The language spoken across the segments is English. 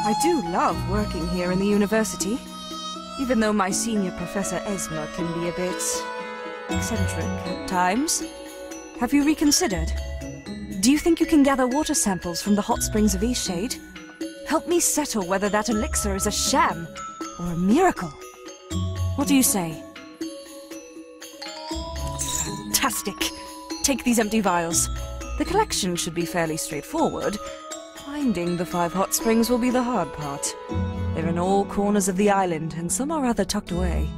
I do love working here in the university, even though my senior professor Esma can be a bit eccentric at times. Have you reconsidered? Do you think you can gather water samples from the hot springs of Eastshade? Help me settle whether that elixir is a sham or a miracle. What do you say? Fantastic! Take these empty vials. The collection should be fairly straightforward. Finding the 5 hot springs will be the hard part. They're in all corners of the island, and some are rather tucked away.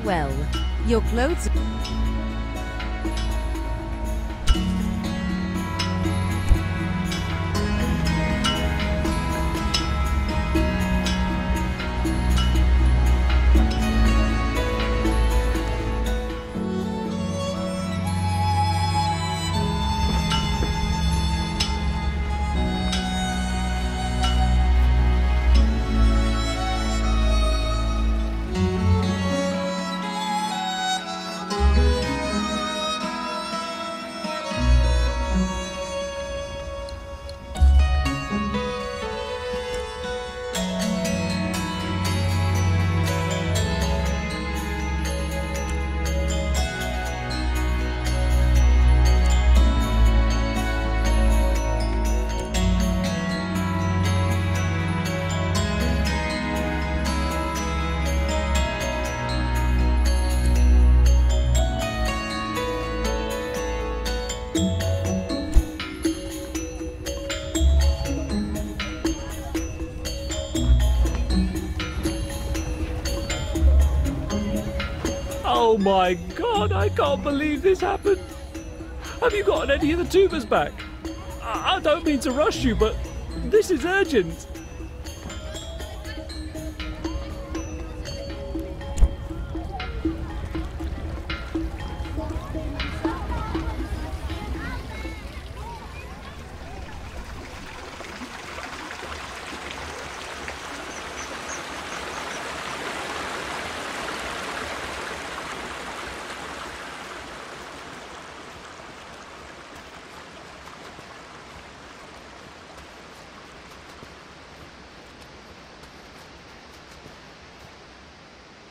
Well, your clothes... Oh my god, I can't believe this happened. Have you gotten any of the tubers back? I don't mean to rush you, but this is urgent.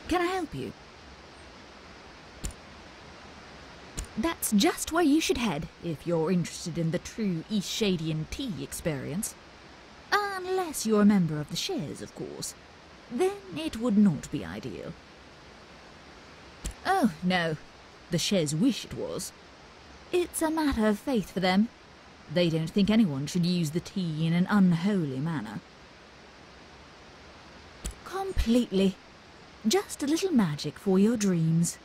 Can I help you? That's just where you should head if you're interested in the true Eastshadian tea experience. Unless you're a member of the Shares, of course. Then it would not be ideal. Oh, no. The Shares wish it was. It's a matter of faith for them. They don't think anyone should use the tea in an unholy manner. Completely. Just a little magic for your dreams.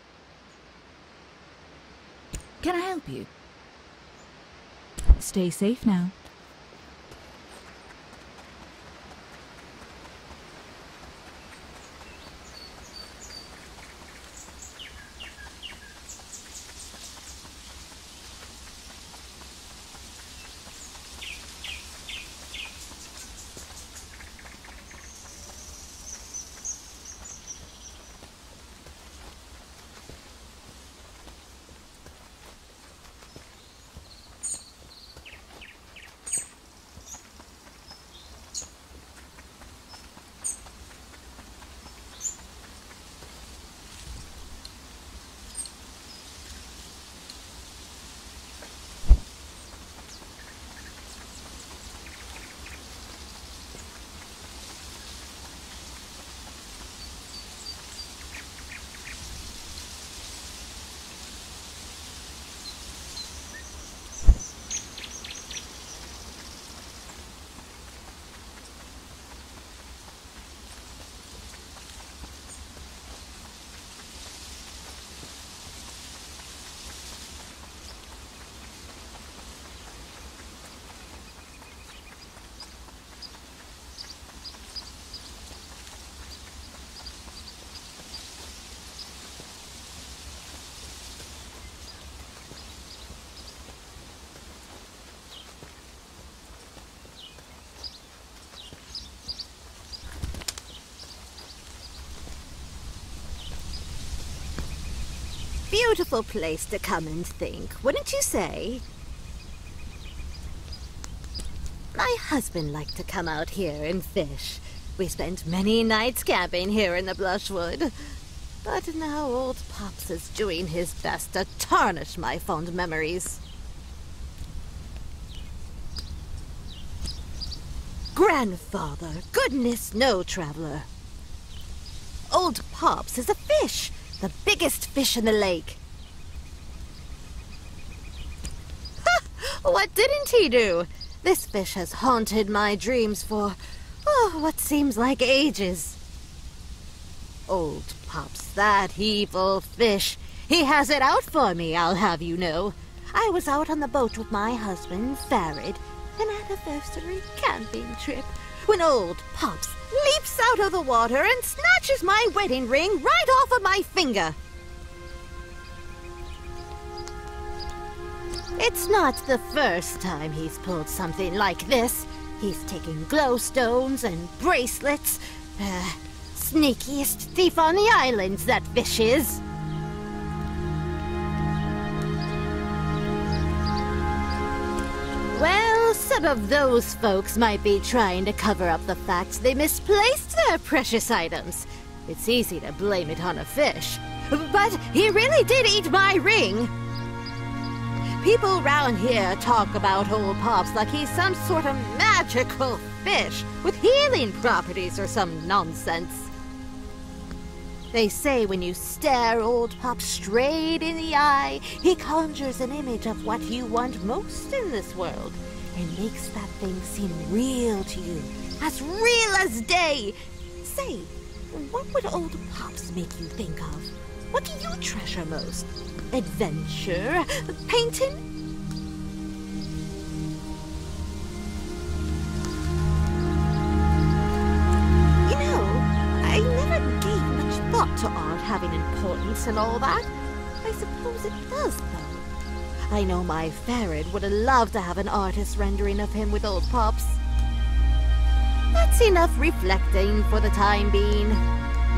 Can I help you? Stay safe now. beautiful place to come and think, wouldn't you say? My husband liked to come out here and fish. We spent many nights camping here in the Blushwood. But now old Pops is doing his best to tarnish my fond memories. Grandfather, goodness no, traveler. Old Pops is a fish, the biggest fish in the lake. Ha! What didn't he do? This fish has haunted my dreams for, what seems like ages. Old Pops, that evil fish. He has it out for me, I'll have you know. I was out on the boat with my husband, Farid, an anniversary camping trip, when old Pops leaps out of the water and snatches my wedding ring right off of my finger. It's not the first time he's pulled something like this. He's taken glowstones and bracelets. Sneakiest thief on the islands, that fish is. Well, some of those folks might be trying to cover up the fact they misplaced their precious items. It's easy to blame it on a fish. But he really did eat my ring. People round here talk about old Pops like he's some sort of magical fish with healing properties or some nonsense. They say when you stare old Pops straight in the eye, he conjures an image of what you want most in this world and makes that thing seem real to you, as real as day. Say, what would old Pops make you think of? What do you treasure most? Adventure? Painting? You know, I never gave much thought to art having importance and all that. I suppose it does, though. I know my Farid would have loved to have an artist rendering of him with old Pops. That's enough reflecting for the time being.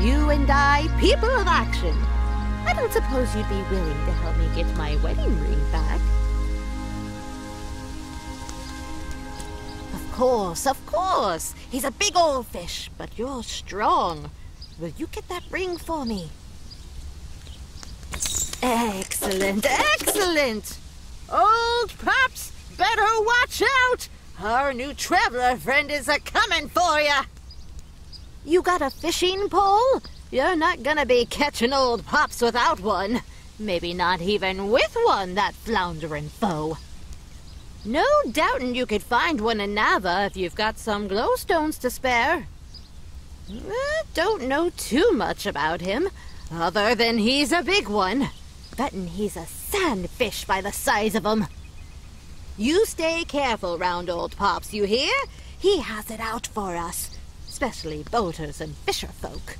You and I, people of action. I don't suppose you'd be willing to help me get my wedding ring back. Of course. He's a big old fish, but you're strong. Will you get that ring for me? Excellent! Old Pops, better watch out! Our new traveler friend is a-comin' for ya! You got a fishing pole? You're not gonna be catching old Pops without one. Maybe not even with one, that floundering foe. No doubtin' you could find one in Nava if you've got some glowstones to spare. Don't know too much about him, other than he's a big one. Bettin' he's a sandfish by the size of him. You stay careful round old Pops, you hear? He has it out for us, especially boaters and fisher folk.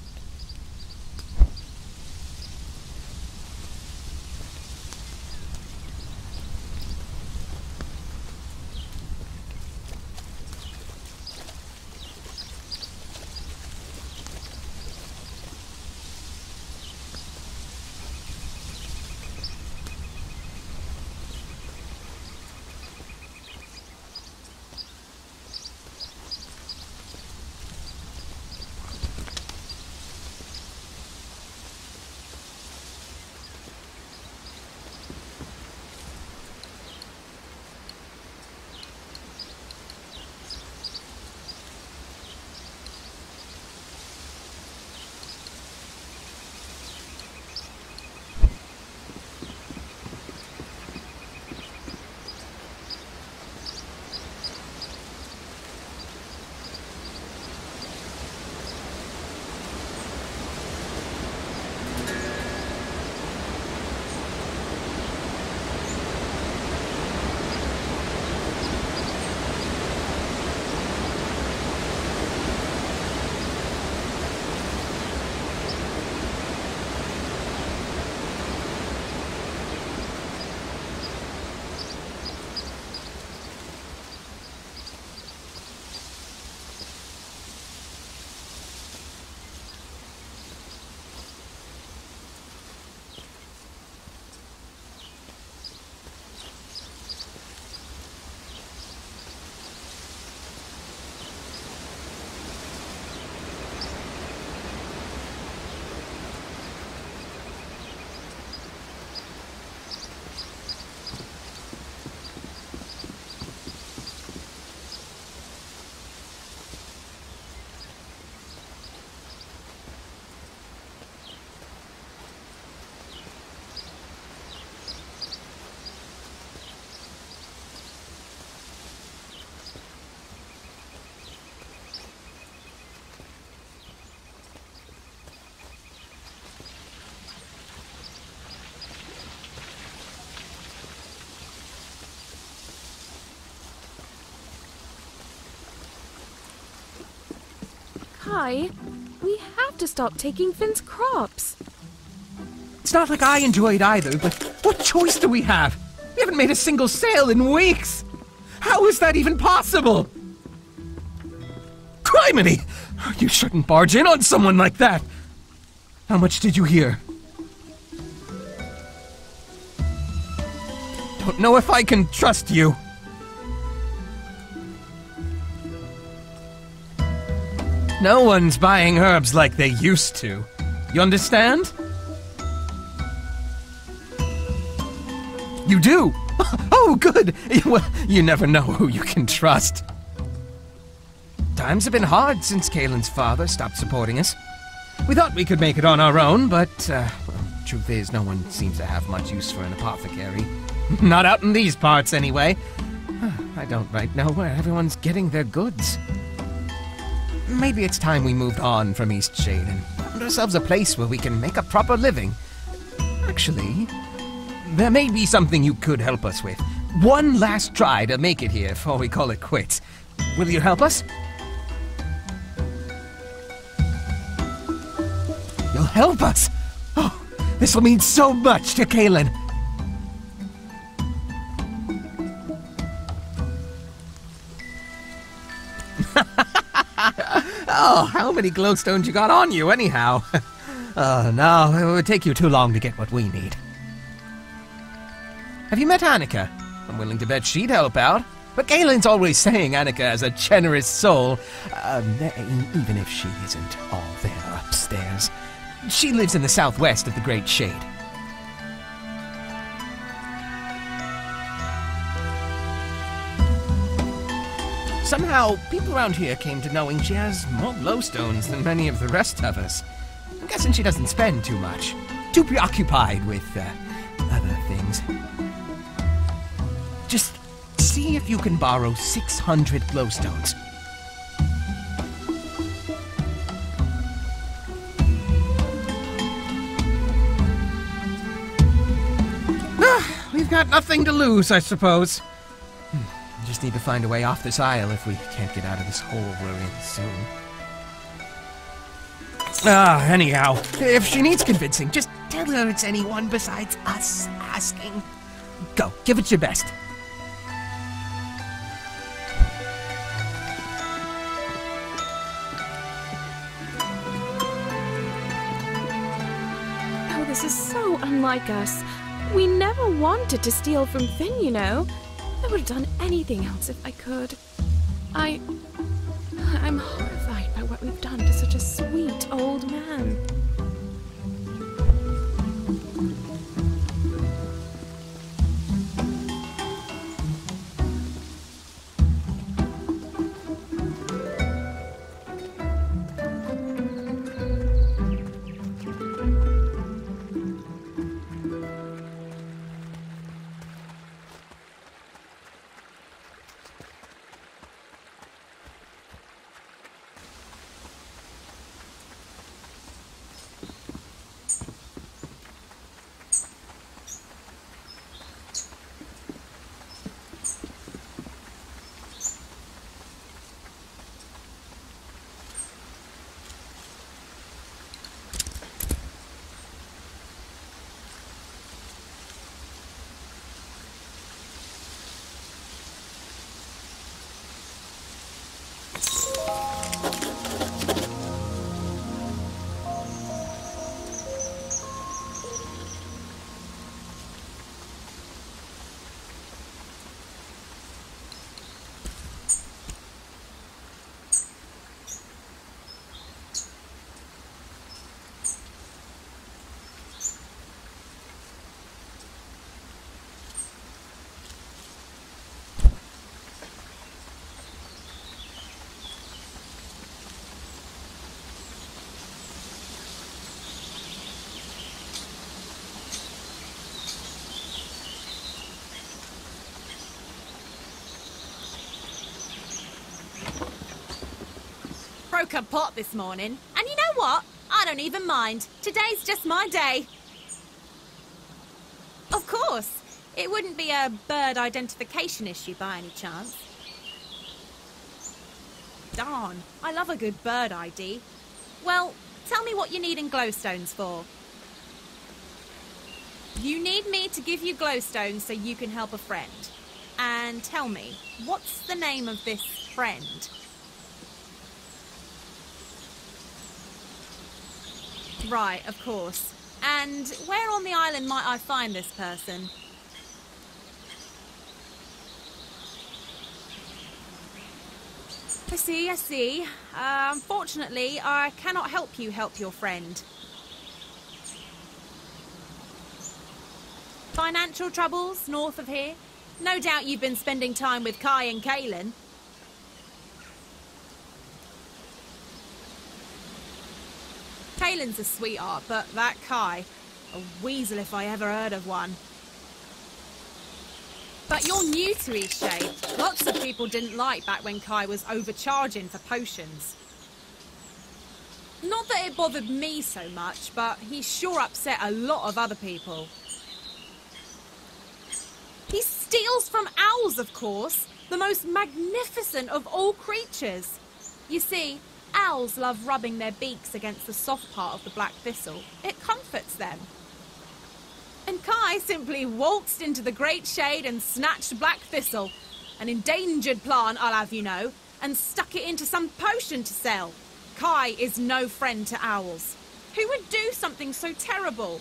why? We have to stop taking Finn's crops. It's not like I enjoy it either, but what choice do we have? We haven't made a single sale in weeks! How is that even possible? Criminy! You shouldn't barge in on someone like that! How much did you hear? Don't know if I can trust you. No one's buying herbs like they used to. You understand? You do? Oh, good! Well, you never know who you can trust. Times have been hard since Kaylin's father stopped supporting us. We thought we could make it on our own, but, well, truth is, no one seems to have much use for an apothecary. Not out in these parts, anyway. I don't right know where everyone's getting their goods. Maybe it's time we moved on from Eastshade and found ourselves a place where we can make a proper living. Actually, there may be something you could help us with. One last try to make it here before we call it quits. Will you help us? You'll help us? Oh, this will mean so much to Kaylin. Oh, how many glowstones you got on you, anyhow? No, it would take you too long to get what we need. Have you met Annika? I'm willing to bet she'd help out. But Kaylin's always saying Annika has a generous soul. Even if she isn't all there upstairs. She lives in the southwest of the Great Shade. Somehow, people around here came to knowing she has more glowstones than many of the rest of us. I'm guessing she doesn't spend too much. Too preoccupied with, other things. Just see if you can borrow 600 glowstones. We've got nothing to lose, I suppose. Just need to find a way off this isle if we can't get out of this hole we're in soon. Anyhow, if she needs convincing, just tell her it's anyone besides us asking. Go, give it your best. Oh, this is so unlike us. We never wanted to steal from Finn, you know. I would have done anything else if I could. I'm horrified by what we've done to such a sweet old man. Broke a pot this morning, and you know what? I don't even mind. Today's just my day. Of course, it wouldn't be a bird identification issue by any chance. Darn, I love a good bird ID. Well, tell me what you need in glowstones for. You need me to give you glowstones so you can help a friend. And tell me, what's the name of this friend? Right, of course. And where on the island might I find this person? I see. Unfortunately, I cannot help you help your friend. Financial troubles north of here? No doubt you've been spending time with Kai and Kaelin. Kaelin's a sweetheart, but that Kai, a weasel if I ever heard of one. But you're new to Eastshade. Lots of people didn't like back when Kai was overcharging for potions. Not that it bothered me so much, but he sure upset a lot of other people. He steals from owls, of course, the most magnificent of all creatures. You see, owls love rubbing their beaks against the soft part of the black thistle. It comforts them. And Kai simply waltzed into the great shade and snatched black thistle, an endangered plant, I'll have you know, and stuck it into some potion to sell. Kai is no friend to owls. Who would do something so terrible?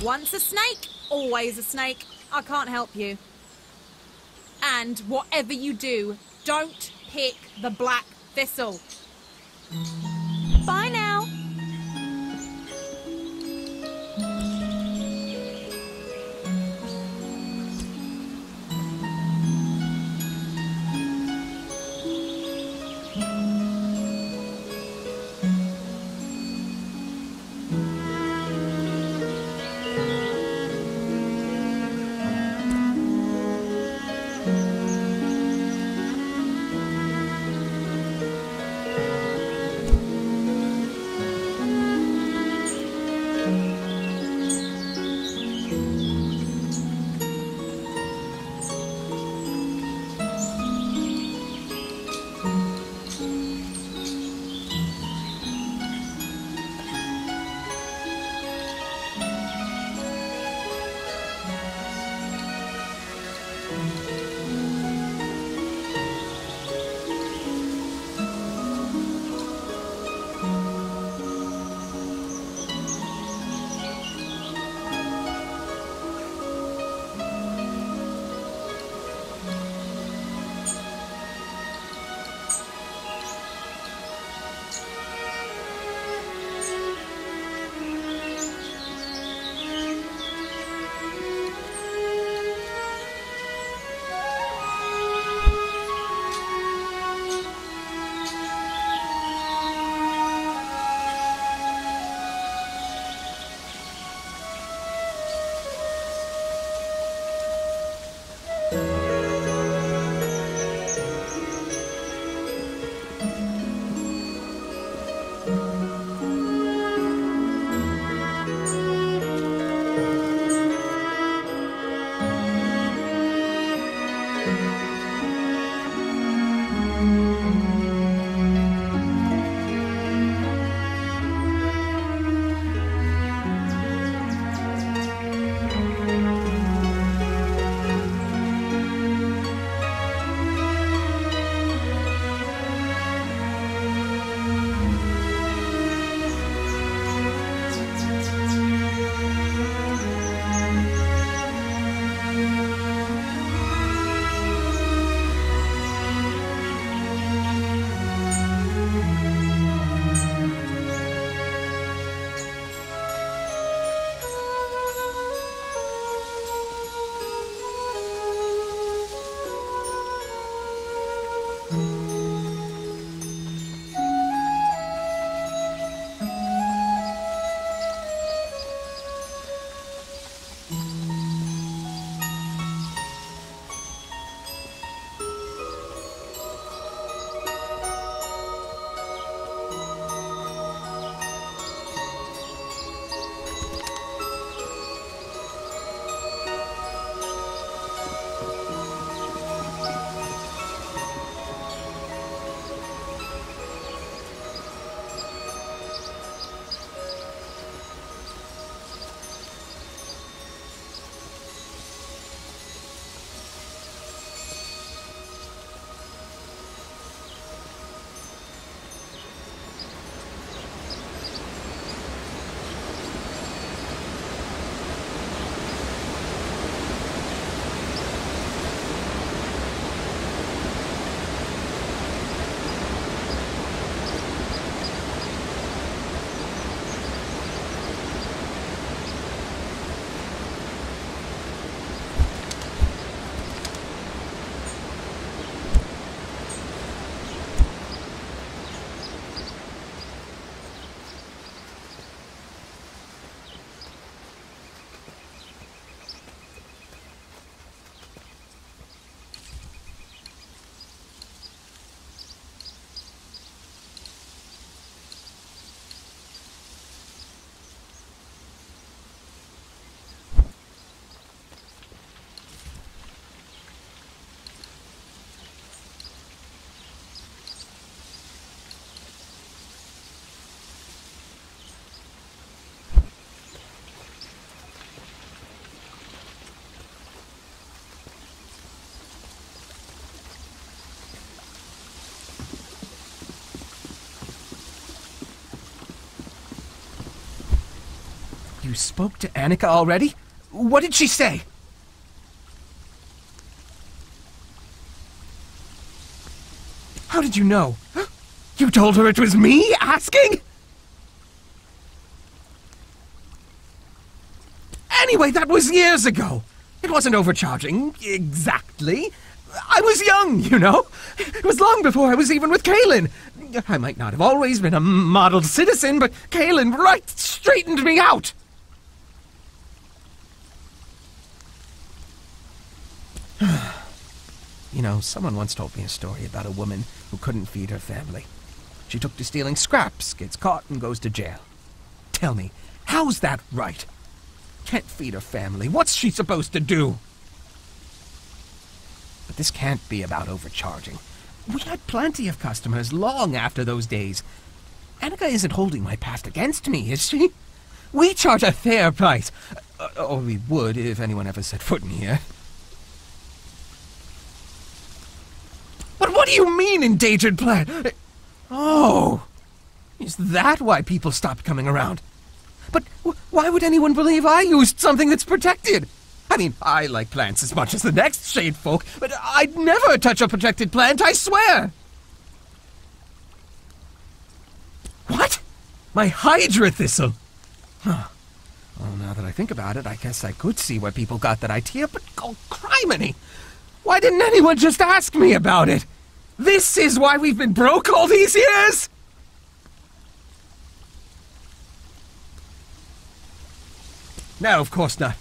Once a snake, always a snake. I can't help you. And whatever you do, don't pick the black thistle. Bye now. You spoke to Annika already? What did she say? How did you know? You told her it was me asking? Anyway, that was years ago. It wasn't overcharging, exactly. I was young, you know. It was long before I was even with Kaelin. I might not have always been a model citizen, but Kaelin right straightened me out. You know, someone once told me a story about a woman who couldn't feed her family. She took to stealing scraps, gets caught, and goes to jail. Tell me, how's that right? Can't feed her family. What's she supposed to do? But this can't be about overcharging. We had plenty of customers long after those days. Annika isn't holding my past against me, is she? We charge a fair price. Or we would if anyone ever set foot in here. But what do you mean, endangered plant? Oh, is that why people stopped coming around? But why would anyone believe I used something that's protected? I mean, I like plants as much as the next shade folk, but I'd never touch a protected plant, I swear! What? My Hydra Thistle? Huh. Well, now that I think about it, I guess I could see where people got that idea, but oh, criminy! Why didn't anyone just ask me about it? This is why we've been broke all these years? No, of course not.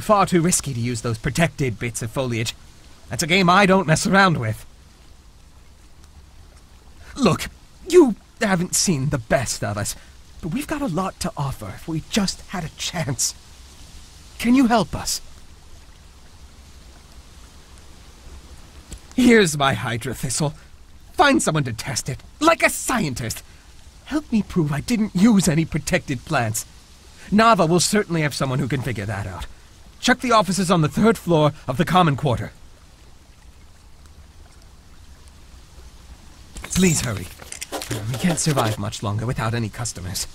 Far too risky to use those protected bits of foliage. That's a game I don't mess around with. Look, you haven't seen the best of us, but we've got a lot to offer if we just had a chance. Can you help us? Here's my Hydra Thistle. Find someone to test it, like a scientist. Help me prove I didn't use any protected plants. Nava will certainly have someone who can figure that out. Check the offices on the 3rd floor of the Common Quarter. Please hurry. We can't survive much longer without any customers.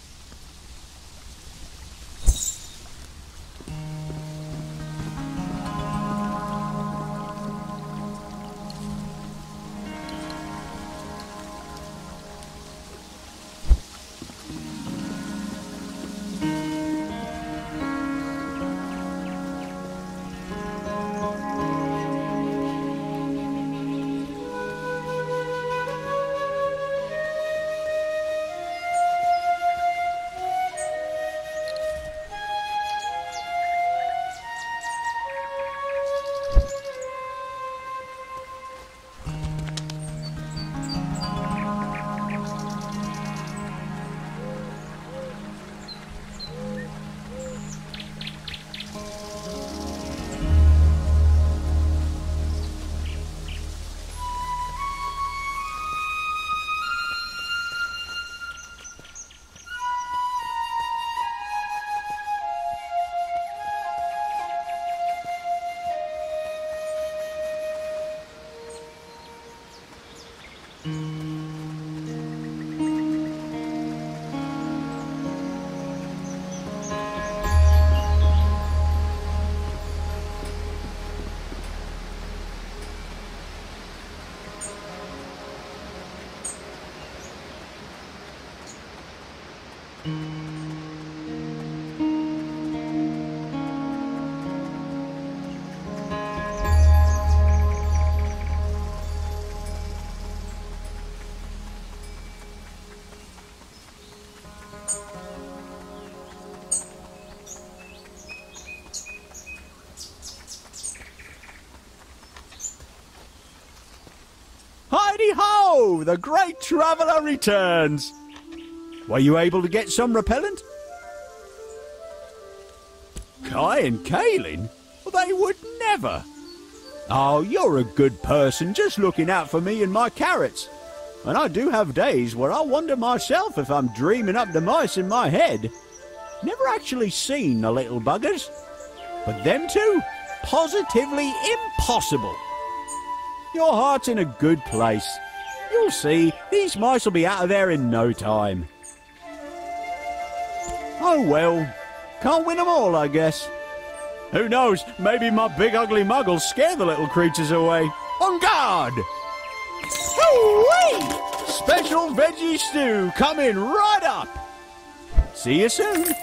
Heidi-ho! The great traveller returns! Were you able to get some repellent? Kai and Kaelin? Well, they would never! Oh, you're a good person, just looking out for me and my carrots. And I do have days where I wonder myself if I'm dreaming up the mice in my head. Never actually seen the little buggers. But them two? Positively impossible! Your heart's in a good place. You'll see, these mice will be out of there in no time. Oh well, Can't win 'em all, I guess. Who knows, maybe my big ugly mug will scare the little creatures away. On guard! Hoo-wee! Special veggie stew coming right up! See you soon.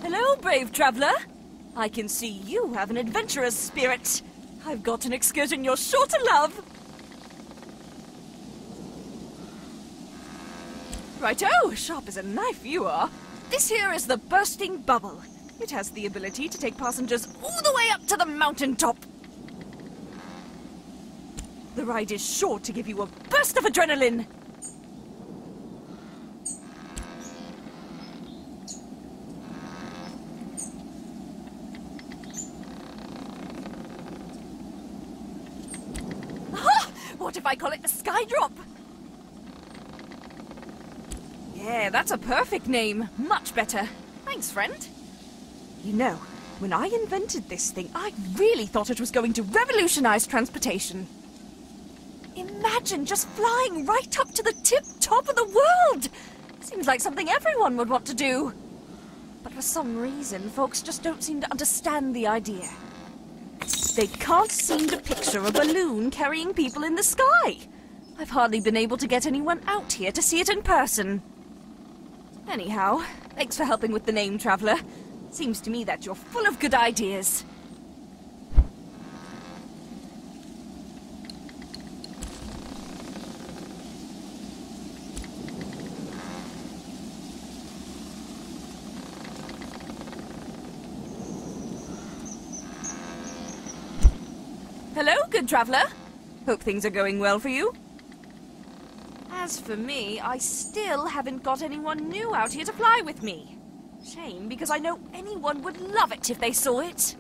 Hello, brave traveler. I can see you have an adventurous spirit. I've got an excursion you're sure to love. Righto, sharp as a knife you are. This here is the Bursting Bubble. It has the ability to take passengers all the way up to the mountaintop. The ride is sure to give you a burst of adrenaline. What if I call it the Sky Drop? Yeah, that's a perfect name. Much better. Thanks, friend. You know, when I invented this thing, I really thought it was going to revolutionize transportation. Imagine just flying right up to the tip-top of the world! Seems like something everyone would want to do. But for some reason, folks just don't seem to understand the idea. They can't seem to picture a balloon carrying people in the sky. I've hardly been able to get anyone out here to see it in person. Anyhow, thanks for helping with the name, Traveller. Seems to me that you're full of good ideas. Hello, good traveller. Hope things are going well for you. As for me, I still haven't got anyone new out here to fly with me. Shame, because I know anyone would love it if they saw it.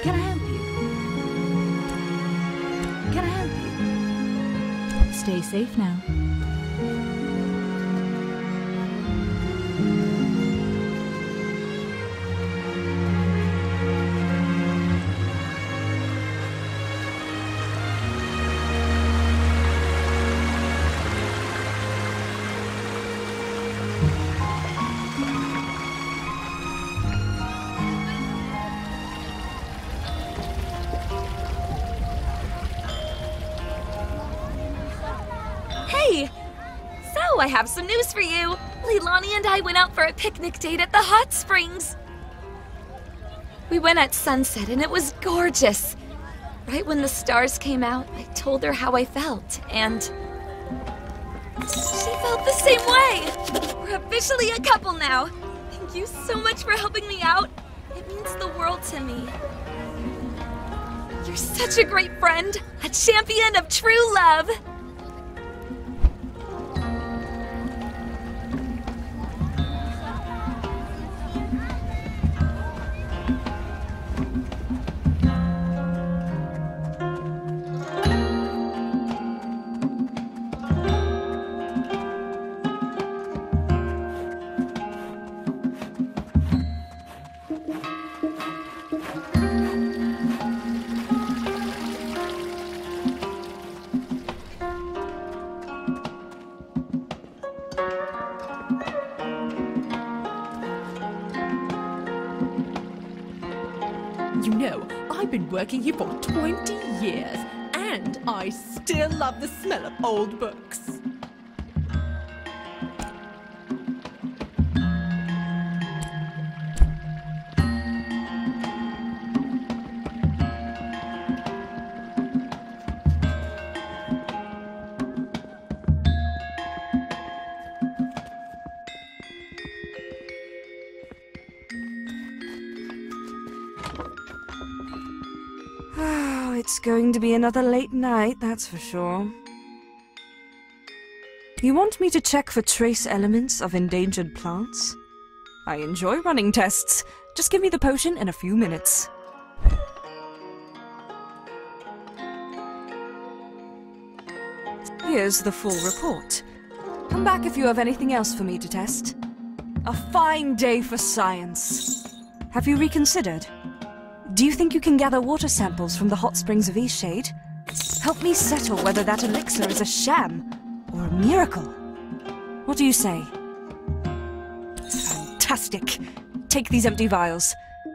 Can I help you? Can I help you? Stay safe now. Hey! So, I have some news for you. Leilani and I went out for a picnic date at the hot springs. We went at sunset and it was gorgeous. Right when the stars came out, I told her how I felt, and she felt the same way. We're officially a couple now. Thank you so much for helping me out. It means the world to me. You're such a great friend, a champion of true love. You know, I've been working here for 20 years, and I still love the smell of old books. It's going to be another late night, that's for sure. You want me to check for trace elements of endangered plants? I enjoy running tests. Just give me the potion in a few minutes. Here's the full report. Come back if you have anything else for me to test. A fine day for science. Have you reconsidered? Do you think you can gather water samples from the hot springs of Eastshade? Help me settle whether that elixir is a sham or a miracle. What do you say? Fantastic! Take these empty vials.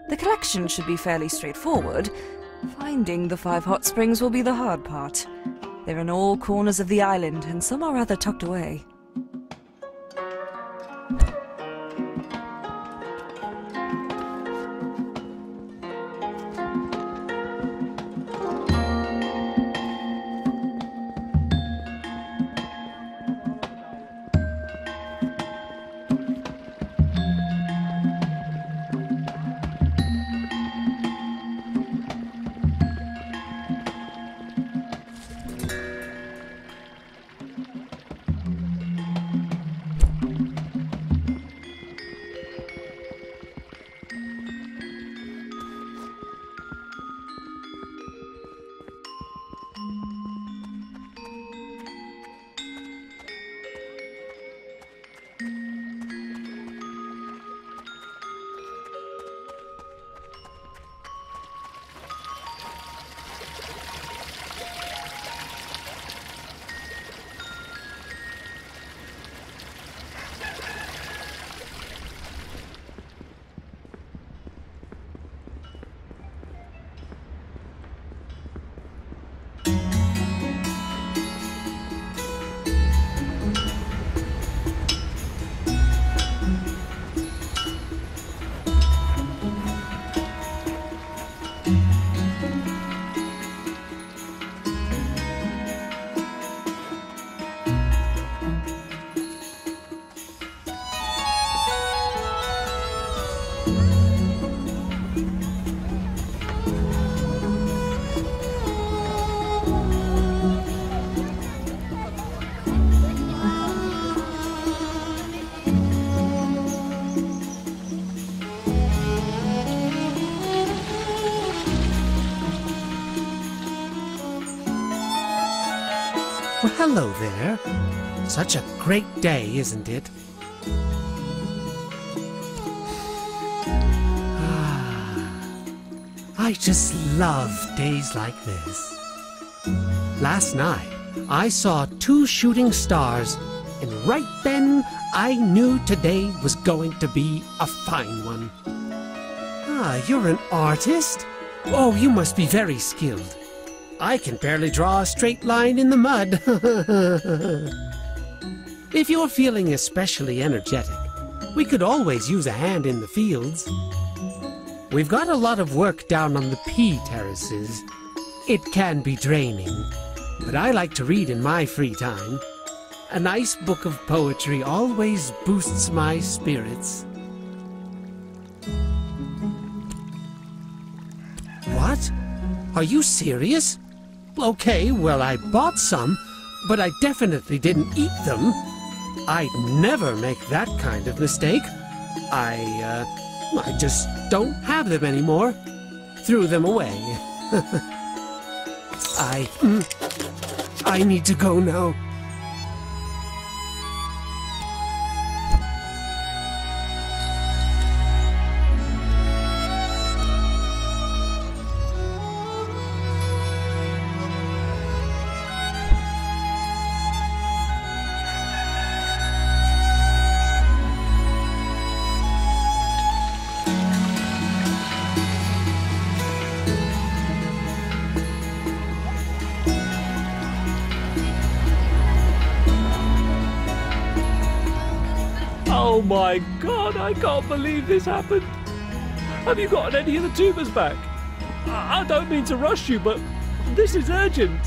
The collection should be fairly straightforward. Finding the 5 hot springs will be the hard part. They're in all corners of the island, and some are rather tucked away. Well, hello there. Such a great day, isn't it? I just love days like this. Last night, I saw 2 shooting stars, and right then, I knew today was going to be a fine one. Ah, you're an artist? Oh, you must be very skilled. I can barely draw a straight line in the mud. If you're feeling especially energetic, we could always use a hand in the fields. We've got a lot of work down on the pea terraces. It can be draining, but I like to read in my free time. A nice book of poetry always boosts my spirits. What? Are you serious? Okay, well, I bought some, but I definitely didn't eat them. I'd never make that kind of mistake. I just don't have them anymore. Threw them away. I need to go now. Oh my god, I can't believe this happened. Have you gotten any of the tubers back? I don't mean to rush you, but this is urgent.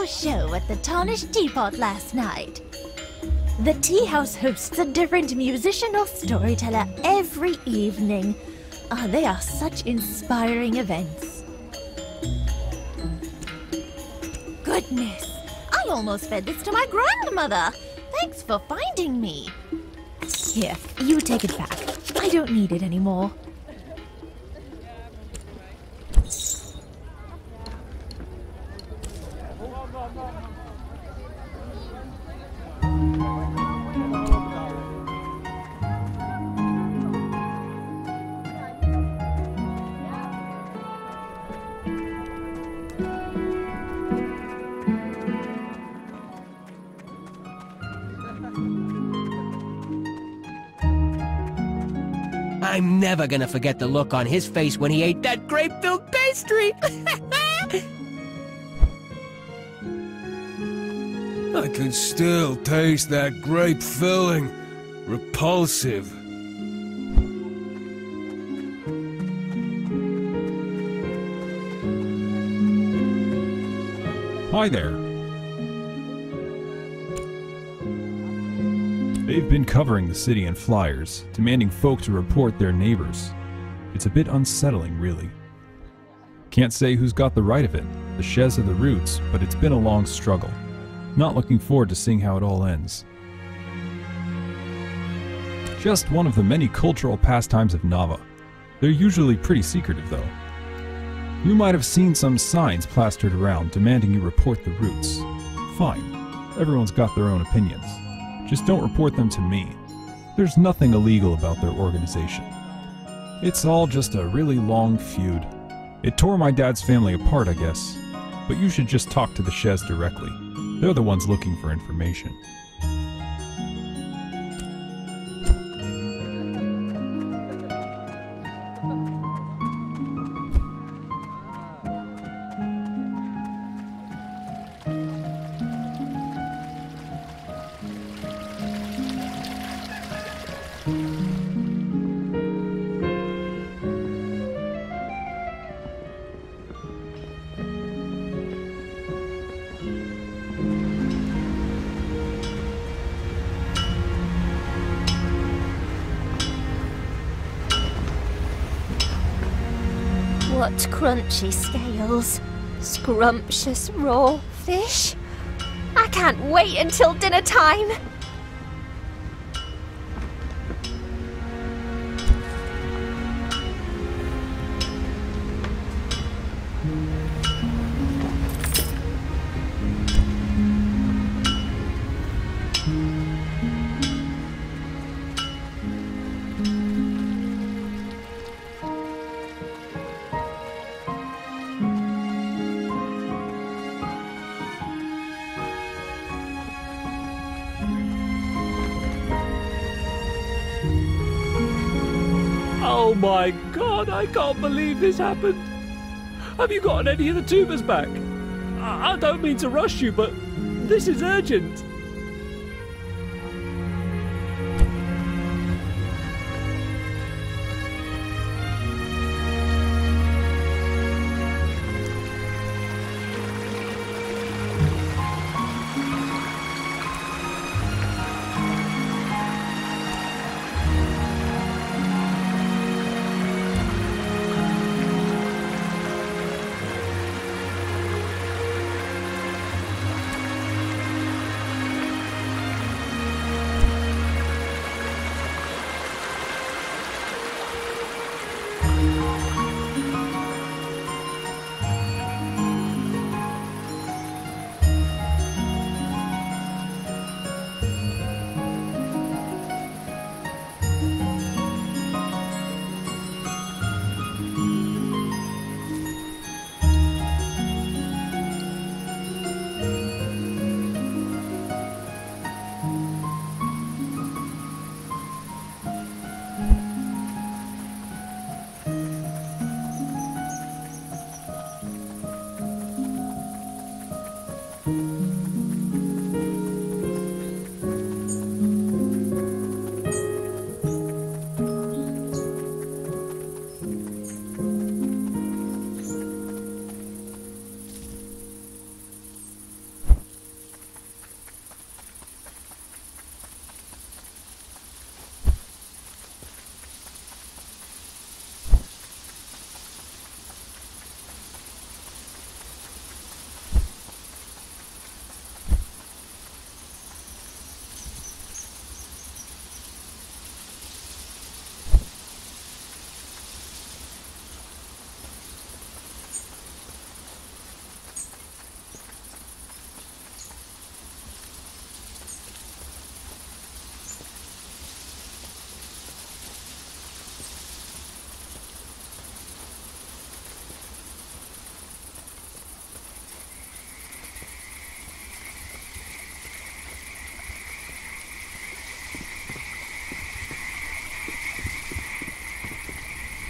Show at the Tarnished Teapot last night. The tea house hosts a different musician or storyteller every evening. They are such inspiring events. Goodness, I almost fed this to my grandmother. Thanks for finding me. Here, you take it back. I don't need it anymore. I'm never gonna forget the look on his face when he ate that grape-filled pastry! I can still taste that grape filling. Repulsive. Hi there. They've been covering the city in flyers, demanding folk to report their neighbors. It's a bit unsettling, really. Can't say who's got the right of it, the Shez or the Roots, but it's been a long struggle. Not looking forward to seeing how it all ends. Just one of the many cultural pastimes of Nava. They're usually pretty secretive, though. You might have seen some signs plastered around demanding you report the Roots. Fine. Everyone's got their own opinions. Just don't report them to me. There's nothing illegal about their organization. It's all just a really long feud. It tore my dad's family apart, I guess. But you should just talk to the Shez directly. They're the ones looking for information. Such crunchy scales. Scrumptious raw fish. I can't wait until dinner time. Oh my god, I can't believe this happened. Have you gotten any of the tubers back? I don't mean to rush you, but this is urgent.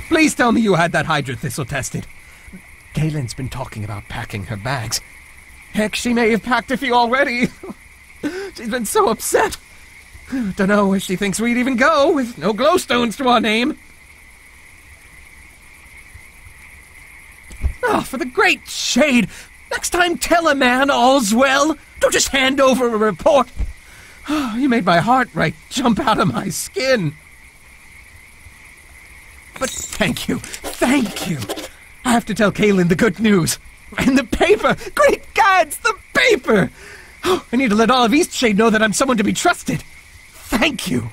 Please tell me you had that Hydra Thistle tested. Gaylen's been talking about packing her bags. Heck, she may have packed a few already. She's been so upset. Dunno if she thinks we'd even go with no glowstones to our name. Oh, for the great shade! Next time tell a man all's well. Don't just hand over a report. Oh, you made my heart right jump out of my skin. But thank you. I have to tell Kaylin the good news. And the paper! Great gods, the paper! Oh, I need to let all of Eastshade know that I'm someone to be trusted. Thank you.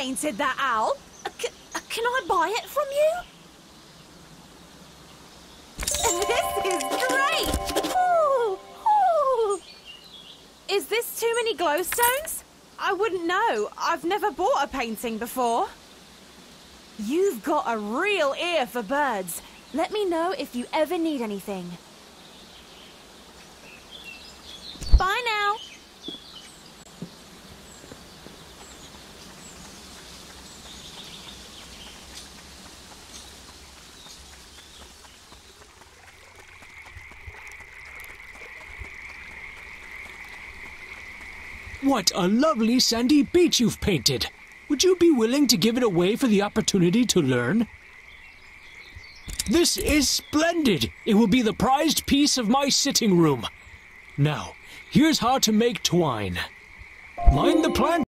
painted that owl. Can I buy it from you? This is great! Ooh, ooh. Is this too many glowstones? I wouldn't know. I've never bought a painting before. You've got a real ear for birds. Let me know if you ever need anything. Bye now. What a lovely sandy beach you've painted. Would you be willing to give it away for the opportunity to learn? This is splendid. It will be the prized piece of my sitting room. Now, here's how to make twine. Line the plant